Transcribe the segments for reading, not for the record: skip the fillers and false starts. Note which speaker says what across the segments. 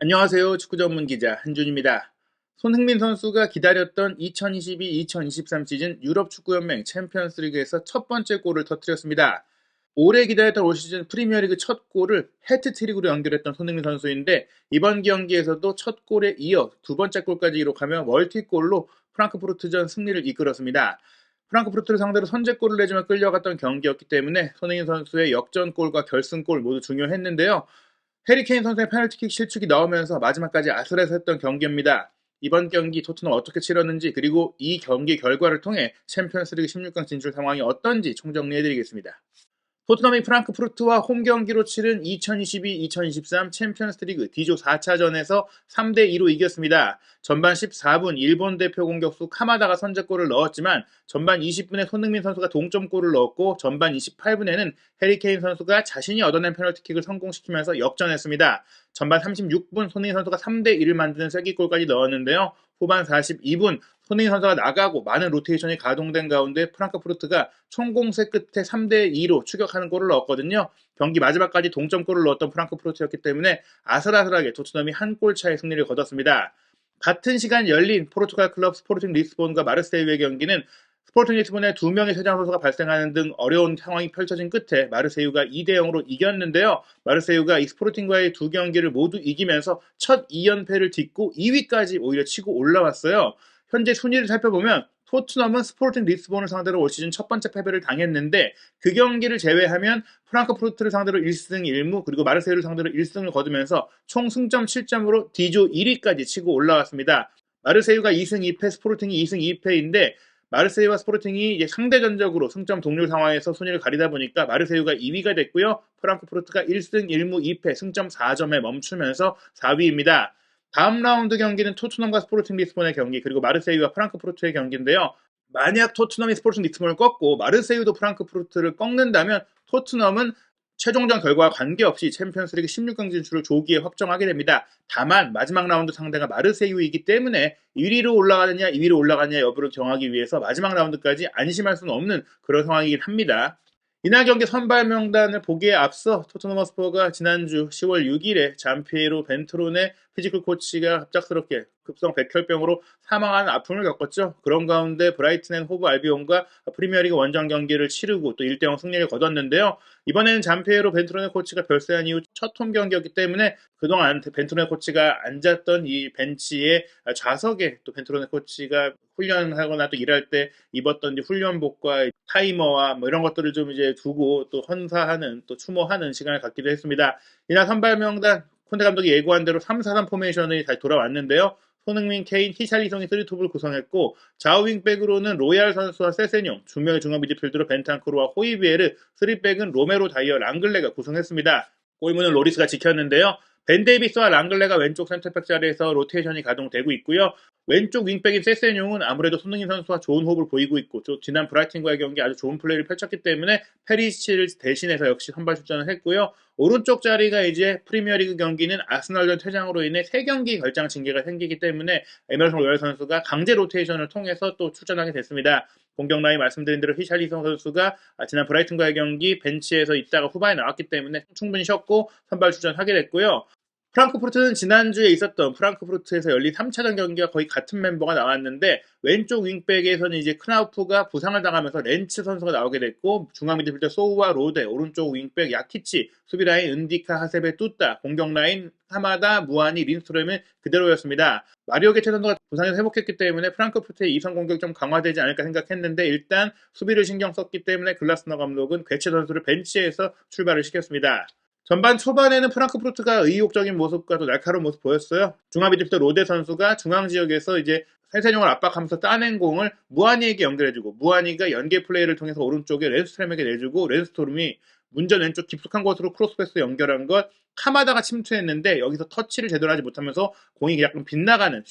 Speaker 1: 안녕하세요. 축구 전문 기자 한준입니다. 손흥민 선수가 기다렸던 2022-2023 시즌 유럽 축구연맹 챔피언스리그에서 첫 번째 골을 터뜨렸습니다. 오래 기다렸던 올 시즌 프리미어리그 첫 골을 해트트릭으로 연결했던 손흥민 선수인데 이번 경기에서도 첫 골에 이어 두 번째 골까지 기록하며 멀티골로 프랑크푸르트전 승리를 이끌었습니다. 프랑크푸르트를 상대로 선제골을 내주며 끌려갔던 경기였기 때문에 손흥민 선수의 역전골과 결승골 모두 중요했는데요. 해리케인 선수의 페널티킥 실축이 나오면서 마지막까지 아슬아슬했던 경기입니다. 이번 경기 토트넘 어떻게 치렀는지 그리고 이 경기 결과를 통해 챔피언스리그 16강 진출 상황이 어떤지 총정리해드리겠습니다. 토트넘이 프랑크푸르트와 홈 경기로 치른 2022-2023 챔피언스리그 D조 4차전에서 3대2로 이겼습니다. 전반 14분 일본 대표 공격수 카마다가 선제골을 넣었지만 전반 20분에 손흥민 선수가 동점골을 넣었고 전반 28분에는 해리케인 선수가 자신이 얻어낸 페널티킥을 성공시키면서 역전했습니다. 전반 36분 손흥민 선수가 3대1을 만드는 쐐기골까지 넣었는데요. 후반 42분 손흥민 선수가 나가고 많은 로테이션이 가동된 가운데 프랑크푸르트가 총공세 끝에 3대2로 추격하는 골을 넣었거든요. 경기 마지막까지 동점골을 넣었던 프랑크푸르트였기 때문에 아슬아슬하게 토트넘이 한 골 차의 승리를 거뒀습니다. 같은 시간 열린 포르투갈 클럽 스포르팅 리스본과 마르세유의 경기는 스포르팅 리스본에 2명의 퇴장 선수가 발생하는 등 어려운 상황이 펼쳐진 끝에 마르세유가 2대0으로 이겼는데요. 마르세유가 이 스포르팅과의 두 경기를 모두 이기면서 첫 2연패를 딛고 2위까지 오히려 치고 올라왔어요. 현재 순위를 살펴보면 토트넘은 스포르팅 리스본을 상대로 올 시즌 첫 번째 패배를 당했는데 그 경기를 제외하면 프랑크푸르트를 상대로 1승 1무 그리고 마르세유를 상대로 1승을 거두면서 총 승점 7점으로 D조 1위까지 치고 올라왔습니다. 마르세유가 2승 2패, 스포르팅이 2승 2패인데 마르세유와 스포르팅이 이제 상대전적으로 승점 동률 상황에서 순위를 가리다 보니까 마르세유가 2위가 됐고요. 프랑크푸르트가 1승 1무 2패 승점 4점에 멈추면서 4위입니다. 다음 라운드 경기는 토트넘과 스포르팅 리스본의 경기 그리고 마르세유와 프랑크푸르트의 경기인데요. 만약 토트넘이 스포르팅 리스본을 꺾고 마르세유도 프랑크푸르트를 꺾는다면 토트넘은 최종전 결과와 관계없이 챔피언스리그 16강 진출을 조기에 확정하게 됩니다. 다만 마지막 라운드 상대가 마르세유이기 때문에 1위로 올라가느냐 2위로 올라가느냐 여부를 정하기 위해서 마지막 라운드까지 안심할 수는 없는 그런 상황이긴 합니다. 이날 경기 선발 명단을 보기에 앞서 토트넘 허스퍼가 지난주 10월 6일에 잔피에로 벤트론의 피지컬 코치가 갑작스럽게 급성 백혈병으로 사망하는 아픔을 겪었죠. 그런 가운데 브라이튼 앤 호브 알비온과 프리미어리그 원정 경기를 치르고 또 1대0 승리를 거뒀는데요. 이번에는 잔피에로 벤트론의 코치가 별세한 이후 첫 홈 경기였기 때문에 그동안 벤트론의 코치가 앉았던 이 벤치의 좌석에 또 벤트론의 코치가 훈련하거나 또 일할 때 입었던 이제 훈련복과 타이머와 뭐 이런 것들을 좀 이제 두고 또 헌사하는 또 추모하는 시간을 갖기도 했습니다. 이날 선발 명단 콘테 감독이 예고한 대로 3-4-3 포메이션이 다시 돌아왔는데요. 손흥민, 케인, 히샬리송이 3투를 구성했고 좌우 윙백으로는 로얄 선수와 세세뇽, 중명의 중앙 미드필드로 벤탄쿠르와 호이비에르, 3백은 로메로, 다이어, 랑글레가 구성했습니다. 골문은 로리스가 지켰는데요. 벤 데이비스와 랑글레가 왼쪽 센터백 자리에서 로테이션이 가동되고 있고요. 왼쪽 윙백인 세세뇽은 아무래도 손흥민 선수와 좋은 호흡을 보이고 있고 지난 브라이튼과의 경기 아주 좋은 플레이를 펼쳤기 때문에 페리시치를 대신해서 역시 선발 출전을 했고요. 오른쪽 자리가 이제 프리미어리그 경기는 아스널전 퇴장으로 인해 3경기 결장 징계가 생기기 때문에 에메르송 로얄 선수가 강제 로테이션을 통해서 또 출전하게 됐습니다. 공격 라인 말씀드린 대로 히샬리송 선수가 지난 브라이튼과의 경기 벤치에서 있다가 후반에 나왔기 때문에 충분히 쉬었고 선발 출전하게 됐고요. 프랑크푸르트는 지난주에 있었던 프랑크푸르트에서 열린 3차전 경기와 거의 같은 멤버가 나왔는데 왼쪽 윙백에서는 이제 크나우프가 부상을 당하면서 렌츠 선수가 나오게 됐고 중앙 미드필더 소우와 로데, 오른쪽 윙백 야키치, 수비라인 은디카, 하세베, 뚜따, 공격 라인 하마다, 무아니, 린스트롬은 그대로였습니다. 마리오 게체 선수가 부상에서 회복했기 때문에 프랑크푸르트의 이선 공격이 좀 강화되지 않을까 생각했는데 일단 수비를 신경 썼기 때문에 글라스너 감독은 게체 선수를 벤치에서 출발을 시켰습니다. 전반 초반에는 프랑크푸르트가 의욕적인 모습과 또 날카로운 모습 보였어요. 중앙 미드필더 로데 선수가 중앙 지역에서 이제 세세뇽을 압박하면서 따낸 공을 무아니에게 연결해주고 무아니가 연계 플레이를 통해서 오른쪽에 렌스트롬에게 내주고 렌스트롬이 문전 왼쪽 깊숙한 곳으로 크로스패스 연결한 것 카마다가 침투했는데 여기서 터치를 제대로 하지 못하면서 공이 약간 빗나가는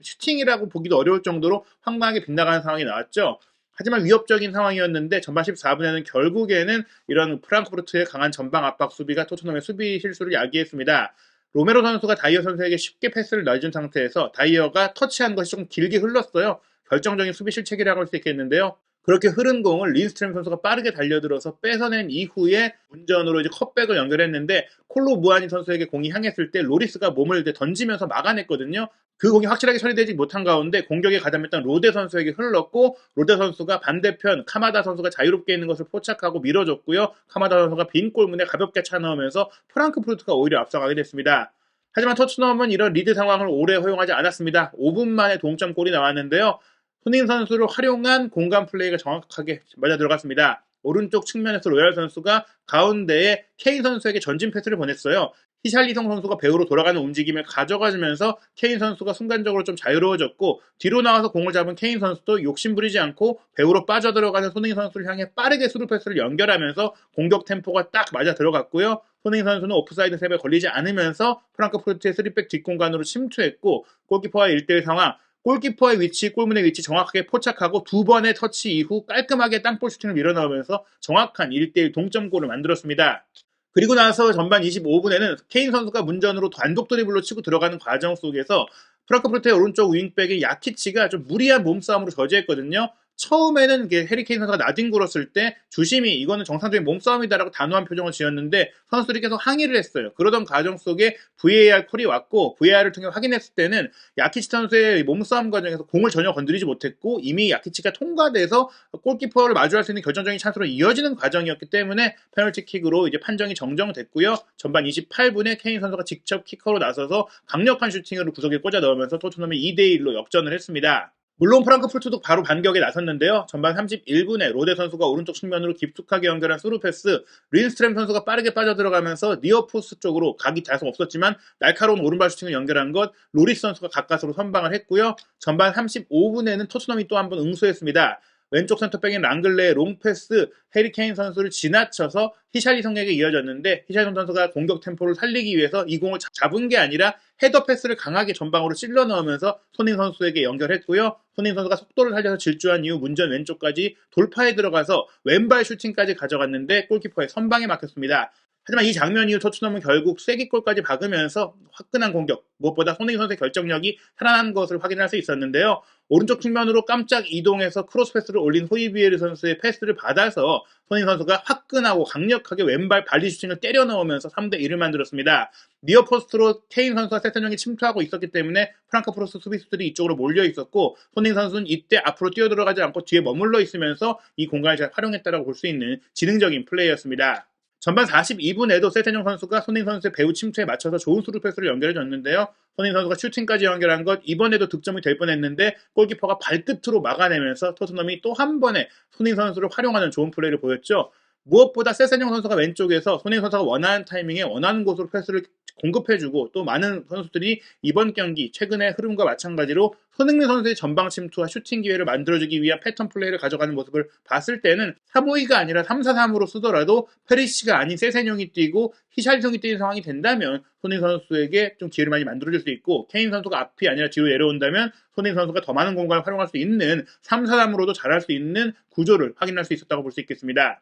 Speaker 1: 슈팅이라고 보기도 어려울 정도로 황당하게 빗나가는 상황이 나왔죠. 하지만 위협적인 상황이었는데 전반 14분에는 결국에는 이런 프랑크푸르트의 강한 전방 압박 수비가 토트넘의 수비 실수를 야기했습니다. 로메로 선수가 다이어 선수에게 쉽게 패스를 내준 상태에서 다이어가 터치한 것이 좀 길게 흘렀어요. 결정적인 수비 실책이라고 할 수 있겠는데요. 그렇게 흐른 공을 린스트렘 선수가 빠르게 달려들어서 뺏어낸 이후에 운전으로 이제 컷백을 연결했는데 콜로 무아니 선수에게 공이 향했을 때 로리스가 몸을 이제 던지면서 막아냈거든요. 그 공이 확실하게 처리되지 못한 가운데 공격에 가담했던 로데 선수에게 흘렀고 로데 선수가 반대편 카마다 선수가 자유롭게 있는 것을 포착하고 밀어줬고요. 카마다 선수가 빈 골문에 가볍게 차 넣으면서 프랑크푸르트가 오히려 앞서가게 됐습니다. 하지만 토트넘은 이런 리드 상황을 오래 허용하지 않았습니다. 5분 만에 동점골이 나왔는데요. 손흥민 선수를 활용한 공간 플레이가 정확하게 맞아 들어갔습니다. 오른쪽 측면에서 로얄 선수가 가운데에 케인 선수에게 전진 패스를 보냈어요. 히샬리성 선수가 배우로 돌아가는 움직임을 가져가면서 케인 선수가 순간적으로 좀 자유로워졌고 뒤로 나와서 공을 잡은 케인 선수도 욕심부리지 않고 배우로 빠져들어가는 손흥민 선수를 향해 빠르게 스루 패스를 연결하면서 공격 템포가 딱 맞아 들어갔고요. 손흥민 선수는 오프사이드 셉에 걸리지 않으면서 프랑크푸르트의 3백 뒷공간으로 침투했고 골키퍼와 1대1 상황 골키퍼의 위치, 골문의 위치 정확하게 포착하고 두 번의 터치 이후 깔끔하게 땅볼 슈팅을 밀어넣으면서 정확한 1대1 동점골을 만들었습니다. 그리고 나서 전반 25분에는 케인 선수가 문전으로 단독 드리블로 치고 들어가는 과정 속에서 프랑크푸르트의 오른쪽 윙백인 야키치가 좀 무리한 몸싸움으로 저지했거든요. 처음에는 해리 케인 선수가 나뒹굴었을 때 주심이 이거는 정상적인 몸싸움이다라고 단호한 표정을 지었는데 선수들이 계속 항의를 했어요. 그러던 과정 속에 VAR 콜이 왔고 VAR을 통해 확인했을 때는 야키치 선수의 몸싸움 과정에서 공을 전혀 건드리지 못했고 이미 야키치가 통과돼서 골키퍼를 마주할 수 있는 결정적인 찬스로 이어지는 과정이었기 때문에 페널티킥으로 이제 판정이 정정됐고요. 전반 28분에 케인 선수가 직접 키커로 나서서 강력한 슈팅으로 구석에 꽂아 넣으면서 토트넘이 2대1로 역전을 했습니다. 물론 프랑크푸르트도 바로 반격에 나섰는데요. 전반 31분에 로데 선수가 오른쪽 측면으로 깊숙하게 연결한 스루 패스, 린스트렘 선수가 빠르게 빠져들어가면서 니어포스 쪽으로 각이 다소 없었지만 날카로운 오른발 슈팅을 연결한 것 로리스 선수가 가까스로 선방을 했고요. 전반 35분에는 토트넘이 또 한 번 응수했습니다. 왼쪽 센터백인 랑글레의 롱패스 해리 케인 선수를 지나쳐서 히샬리성에게 이어졌는데 히샬리성 선수가 공격 템포를 살리기 위해서 이 공을 잡은 게 아니라 헤더 패스를 강하게 전방으로 찔러 넣으면서 손흥민 선수에게 연결했고요. 손흥민 선수가 속도를 살려서 질주한 이후 문전 왼쪽까지 돌파에 들어가서 왼발 슈팅까지 가져갔는데 골키퍼의 선방에 막혔습니다. 하지만 이 장면 이후 토트넘은 결국 쐐기골까지 박으면서 화끈한 공격, 무엇보다 손흥민 선수의 결정력이 살아난 것을 확인할 수 있었는데요. 오른쪽 측면으로 깜짝 이동해서 크로스 패스를 올린 호이비에르 선수의 패스를 받아서 손흥민 선수가 화끈하고 강력하게 왼발 발리 슈팅을 때려 넣으면서 3대1을 만들었습니다. 니어포스트로 케인 선수와 세세뇽이 침투하고 있었기 때문에 프랑크푸르트 수비수들이 이쪽으로 몰려 있었고 손흥민 선수는 이때 앞으로 뛰어들어가지 않고 뒤에 머물러 있으면서 이 공간을 잘 활용했다고 볼 수 있는 지능적인 플레이였습니다. 전반 42분에도 세세뇽 선수가 손흥민 선수의 배우 침투에 맞춰서 좋은 스루 패스를 연결해줬는데요. 손흥민 선수가 슈팅까지 연결한 것 이번에도 득점이 될 뻔했는데 골키퍼가 발끝으로 막아내면서 토트넘이 또 한 번에 손흥민 선수를 활용하는 좋은 플레이를 보였죠. 무엇보다 세세뇽 선수가 왼쪽에서 손흥민 선수가 원하는 타이밍에 원하는 곳으로 패스를 공급해주고 또 많은 선수들이 이번 경기 최근의 흐름과 마찬가지로 손흥민 선수의 전방 침투와 슈팅 기회를 만들어주기 위한 패턴 플레이를 가져가는 모습을 봤을 때는 3-5-2가 아니라 3-4-3으로 쓰더라도 페리시치가 아닌 세세뇽이 뛰고 히샬리성이 뛰는 상황이 된다면 손흥민 선수에게 좀 기회를 많이 만들어줄 수 있고 케인 선수가 앞이 아니라 뒤로 내려온다면 손흥민 선수가 더 많은 공간을 활용할 수 있는 3-4-3으로도 잘할 수 있는 구조를 확인할 수 있었다고 볼 수 있겠습니다.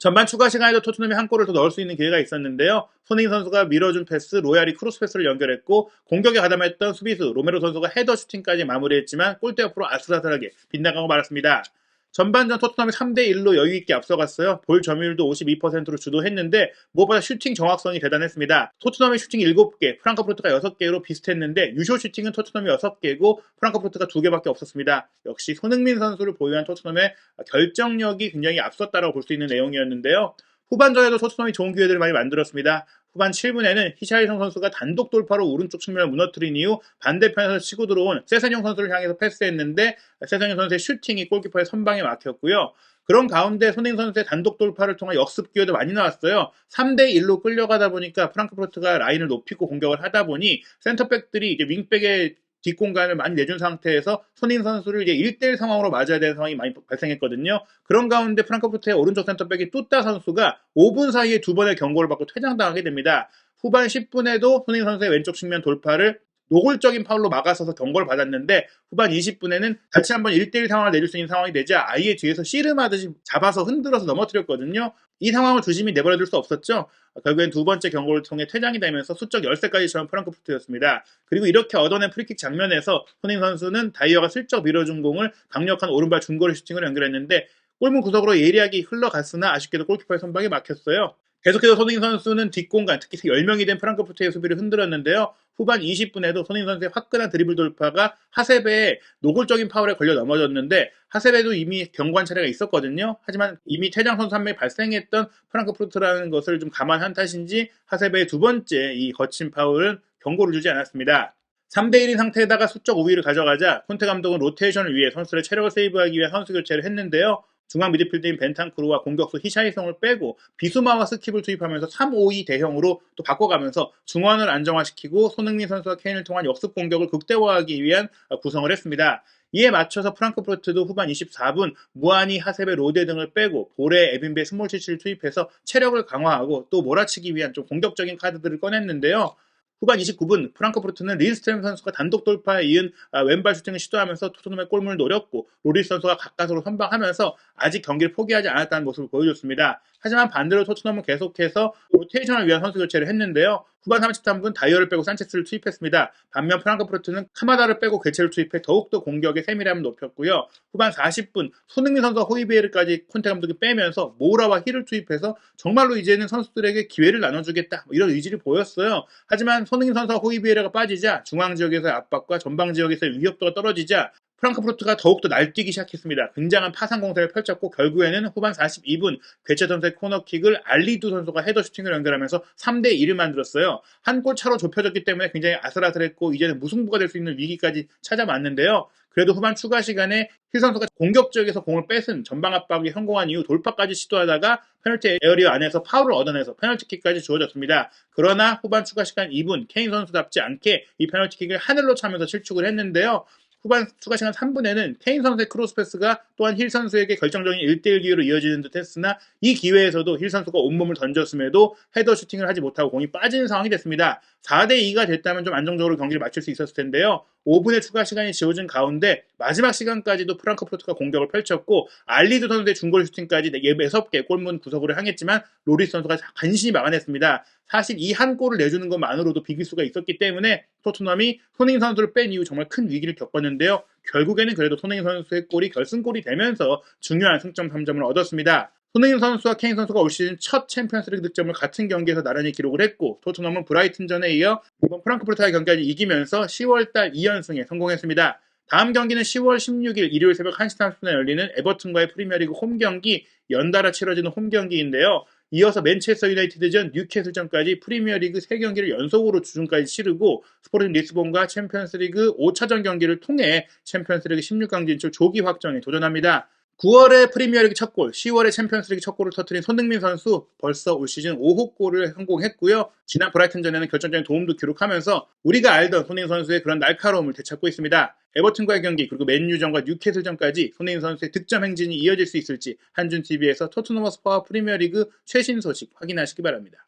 Speaker 1: 전반 추가 시간에도 토트넘이 한 골을 더 넣을 수 있는 기회가 있었는데요. 손흥민 선수가 밀어준 패스, 로얄이 크로스 패스를 연결했고 공격에 가담했던 수비수 로메로 선수가 헤더 슈팅까지 마무리했지만 골대 옆으로 아슬아슬하게 빗나가고 말았습니다. 전반전 토트넘이 3대1로 여유있게 앞서갔어요. 볼 점유율도 52%로 주도했는데 무엇보다 슈팅 정확성이 대단했습니다. 토트넘의 슈팅 7개, 프랑크푸르트가 6개로 비슷했는데 유효 슈팅은 토트넘이 6개고 프랑크푸르트가 2개밖에 없었습니다. 역시 손흥민 선수를 보유한 토트넘의 결정력이 굉장히 앞섰다고 볼 수 있는 내용이었는데요. 후반전에도 토트넘이 좋은 기회들을 많이 만들었습니다. 후반 7분에는 히샬리성 선수가 단독 돌파로 오른쪽 측면을 무너뜨린 이후 반대편에서 치고 들어온 세세뇽 선수를 향해서 패스했는데 세세뇽 선수의 슈팅이 골키퍼의 선방에 막혔고요. 그런 가운데 손흥민 선수의 단독 돌파를 통한 역습 기회도 많이 나왔어요. 3대1로 끌려가다 보니까 프랑크푸르트가 라인을 높이고 공격을 하다 보니 센터백들이 이제 윙백의 뒷공간을 많이 내준 상태에서 손흥민 선수를 이제 1대1 상황으로 맞아야 되는 상황이 많이 발생했거든요. 그런 가운데 프랑크푸르트의 오른쪽 센터백이 뚜따 선수가 5분 사이에 2번의 경고를 받고 퇴장당하게 됩니다. 후반 10분에도 손흥민 선수의 왼쪽 측면 돌파를 노골적인 파울로 막아서서 경고를 받았는데 후반 20분에는 다시 한번 1대1 상황을 내줄 수 있는 상황이 되자 아예 뒤에서 씨름하듯이 잡아서 흔들어서 넘어뜨렸거든요. 이 상황을 주심이 내버려둘 수 없었죠. 결국엔 두 번째 경고를 통해 퇴장이 되면서 수적 열세까지 처한 프랑크푸르트였습니다. 그리고 이렇게 얻어낸 프리킥 장면에서 손흥민 선수는 다이어가 슬쩍 밀어준 공을 강력한 오른발 중거리 슈팅을 연결했는데 골문 구석으로 예리하게 흘러갔으나 아쉽게도 골키퍼의 선방에 막혔어요. 계속해서 손흥민 선수는 뒷공간, 특히 10명이 된 프랑크푸르트의 수비를 흔들었는데요. 후반 20분에도 손흥민 선수의 화끈한 드리블 돌파가 하세베의 노골적인 파울에 걸려 넘어졌는데, 하세베도 이미 경고한 차례가 있었거든요. 하지만 이미 퇴장 선수 한 명이 발생했던 프랑크푸르트라는 것을 좀 감안한 탓인지 하세베의 두 번째 이 거친 파울은 경고를 주지 않았습니다. 3대1인 상태에다가 수적 우위를 가져가자 콘테 감독은 로테이션을 위해 선수들의 체력을 세이브하기 위한 선수 교체를 했는데요. 중앙 미드필드인 벤탄쿠르와 공격수 히샤이송을 빼고 비수마와 스킵을 투입하면서 3-5-2 대형으로 또 바꿔가면서 중원을 안정화시키고 손흥민 선수와 케인을 통한 역습 공격을 극대화하기 위한 구성을 했습니다. 이에 맞춰서 프랑크푸르트도 후반 24분 무아니, 하세베, 로데 등을 빼고 보레, 에빈베, 스몰치치를 투입해서 체력을 강화하고 또 몰아치기 위한 좀 공격적인 카드들을 꺼냈는데요. 후반 29분 프랑크푸르트는 린스트렘 선수가 단독 돌파에 이은 왼발 슈팅을 시도하면서 토트넘의 골문을 노렸고, 로리스 선수가 가까스로 선방하면서 아직 경기를 포기하지 않았다는 모습을 보여줬습니다. 하지만 반대로 토트넘은 계속해서 로테이션을 위한 선수 교체를 했는데요. 후반 33분 다이어를 빼고 산체스를 투입했습니다. 반면 프랑크푸르트는 카마다를 빼고 괴체를 투입해 더욱더 공격의 세밀함을 높였고요. 후반 40분 손흥민 선수와 호이비에르까지 콘테 감독이 빼면서 모우라와 힐을 투입해서 정말로 이제는 선수들에게 기회를 나눠주겠다, 이런 의지를 보였어요. 하지만 손흥민 선수와 호이비에르가 빠지자 중앙 지역에서의 압박과 전방 지역에서의 위협도가 떨어지자 프랑크푸르트가 더욱더 날뛰기 시작했습니다. 굉장한 파상 공세를 펼쳤고 결국에는 후반 42분 괴체 선수의 코너킥을 알리두 선수가 헤더 슈팅을 연결하면서 3대1을 만들었어요. 한 골 차로 좁혀졌기 때문에 굉장히 아슬아슬했고 이제는 무승부가 될 수 있는 위기까지 찾아왔는데요. 그래도 후반 추가 시간에 힐 선수가 공격 지역에서 공을 뺏은 전방 압박이 성공한 이후 돌파까지 시도하다가 페널티 에어리어 안에서 파울을 얻어내서 페널티킥까지 주어졌습니다. 그러나 후반 추가 시간 2분 케인 선수답지 않게 이 페널티킥을 하늘로 차면서 실축을 했는데요. 후반 추가 시간 3분에는 케인 선수의 크로스 패스가 또한 힐 선수에게 결정적인 1대1 기회로 이어지는 듯 했으나 이 기회에서도 힐 선수가 온몸을 던졌음에도 헤더 슈팅을 하지 못하고 공이 빠지는 상황이 됐습니다. 4대2가 됐다면 좀 안정적으로 경기를 마칠 수 있었을 텐데요. 5분의 추가 시간이 지어진 가운데 마지막 시간까지도 프랑크푸르트가 공격을 펼쳤고 알리드 선수의 중거리 슈팅까지 매섭게 골문 구석으로 향했지만 로리스 선수가 간신히 막아냈습니다. 사실 이 한 골을 내주는 것만으로도 비길 수가 있었기 때문에 토트넘이 손흥민 선수를 뺀 이후 정말 큰 위기를 겪었는데요. 결국에는 그래도 손흥민 선수의 골이 결승골이 되면서 중요한 승점 3점을 얻었습니다. 손흥민 선수와 케인 선수가 올 시즌 첫 챔피언스리그 득점을 같은 경기에서 나란히 기록을 했고, 토트넘은 브라이튼전에 이어 이번 프랑크푸르트와의 경기까지 이기면서 10월달 2연승에 성공했습니다. 다음 경기는 10월 16일 일요일 새벽 1시 30분에 열리는 에버튼과의 프리미어리그 홈경기, 연달아 치러지는 홈경기인데요. 이어서 맨체스터 유나이티드전, 뉴캐슬전까지 프리미어리그 3경기를 연속으로 주중까지 치르고 스포팅 리스본과 챔피언스리그 5차전 경기를 통해 챔피언스리그 16강 진출 조기 확정에 도전합니다. 9월에 프리미어리그 첫 골, 10월에 챔피언스리그 첫 골을 터뜨린 손흥민 선수, 벌써 올 시즌 5호 골을 성공했고요. 지난 브라이튼전에는 결정적인 도움도 기록하면서 우리가 알던 손흥민 선수의 그런 날카로움을 되찾고 있습니다. 에버튼과의 경기, 그리고 맨유전과 뉴캐슬전까지 손흥민 선수의 득점 행진이 이어질 수 있을지 한준TV에서 토트넘 허스퍼와 프리미어리그 최신 소식 확인하시기 바랍니다.